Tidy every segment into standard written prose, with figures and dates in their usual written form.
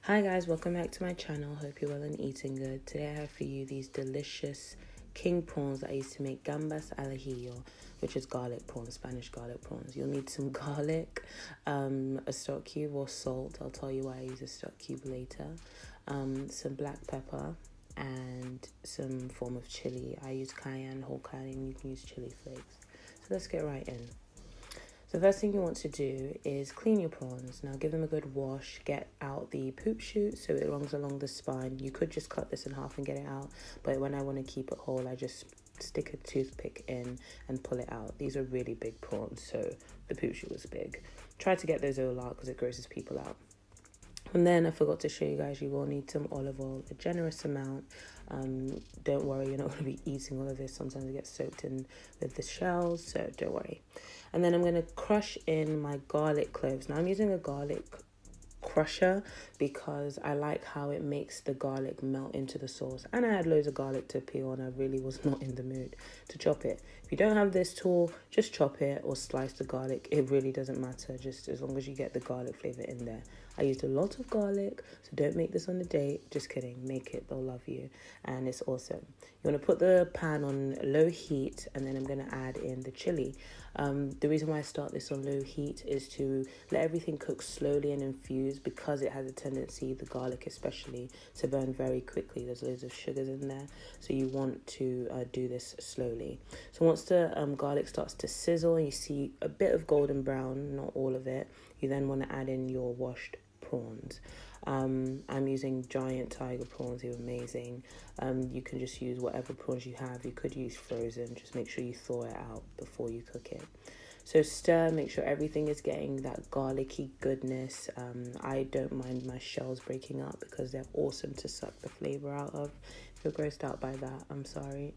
Hi guys, welcome back to my channel. Hope you're well and eating good. Today I have for you these delicious king prawns that I used to make gambas al ajillo, which is garlic prawns, Spanish garlic prawns. You'll need some garlic, a stock cube or salt. I'll tell you why I use a stock cube later. Some black pepper and some form of chili. I use cayenne, whole cayenne. You can use chili flakes. So let's get right in. So the first thing you want to do is clean your prawns. Now give them a good wash, get out the poop chute so it runs along the spine. You could just cut this in half and get it out, but when I want to keep it whole, I just stick a toothpick in and pull it out. These are really big prawns, so the poop chute was big. Try to get those all out because it grosses people out. And then I forgot to show you guys, you will need some olive oil, a generous amount. Don't worry, you're not going to be eating all of this. Sometimes it gets soaked in with the shells, so don't worry. And then I'm going to crush in my garlic cloves. Now I'm using a garlic crusher because I like how it makes the garlic melt into the sauce. And I had loads of garlic to peel and I really was not in the mood to chop it. If you don't have this tool, just chop it or slice the garlic. It really doesn't matter, just as long as you get the garlic flavor in there. I used a lot of garlic, so don't make this on a date. Just kidding, make it, they'll love you. And it's awesome. You want to put the pan on low heat and then I'm going to add in the chili. The reason why I start this on low heat is to let everything cook slowly and infuse because it has a tendency, the garlic especially, to burn very quickly. There's loads of sugars in there, so you want to do this slowly. So once the garlic starts to sizzle and you see a bit of golden brown, not all of it, you then want to add in your washed prawns. I'm using giant tiger prawns. They're amazing. You can just use whatever prawns you have. You could use frozen. Just make sure you thaw it out before you cook it. So stir, make sure everything is getting that garlicky goodness. I don't mind my shells breaking up because they're awesome to suck the flavor out of. If you're grossed out by that, I'm sorry.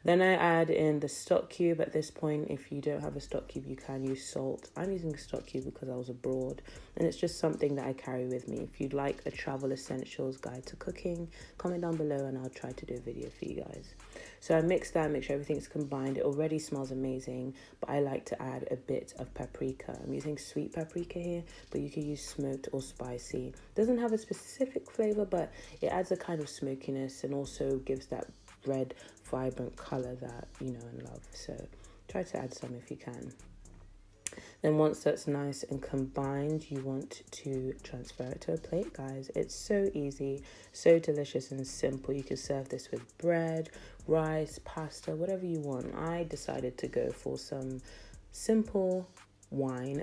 Then I add in the stock cube. At this point, if you don't have a stock cube, you can use salt. I'm using a stock cube because I was abroad and it's just something that I carry with me. If you'd like a travel essentials guide to cooking, comment down below and I'll try to do a video for you guys. So I mix that, make sure everything's combined. It already smells amazing, but I like to add a bit of paprika. I'm using sweet paprika here, but you can use smoked or spicy. It doesn't have a specific flavor, but it adds a kind of smokiness and also gives that red, vibrant color that you know and love. So try to add some if you can. Then once that's nice and combined, you want to transfer it to a plate, guys. It's so easy, so delicious and simple. You can serve this with bread, rice, pasta, whatever you want. I decided to go for some simple wine.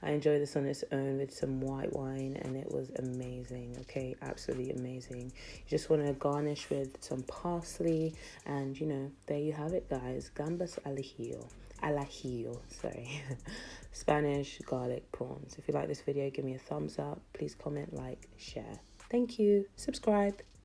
I enjoy this on its own with some white wine and it was amazing. Okay, absolutely amazing. You just want to garnish with some parsley and you know, there you have it, guys. Gambas al ajillo, sorry. Spanish garlic prawns. If you like this video, give me a thumbs up. Please comment, like, share. Thank you. Subscribe.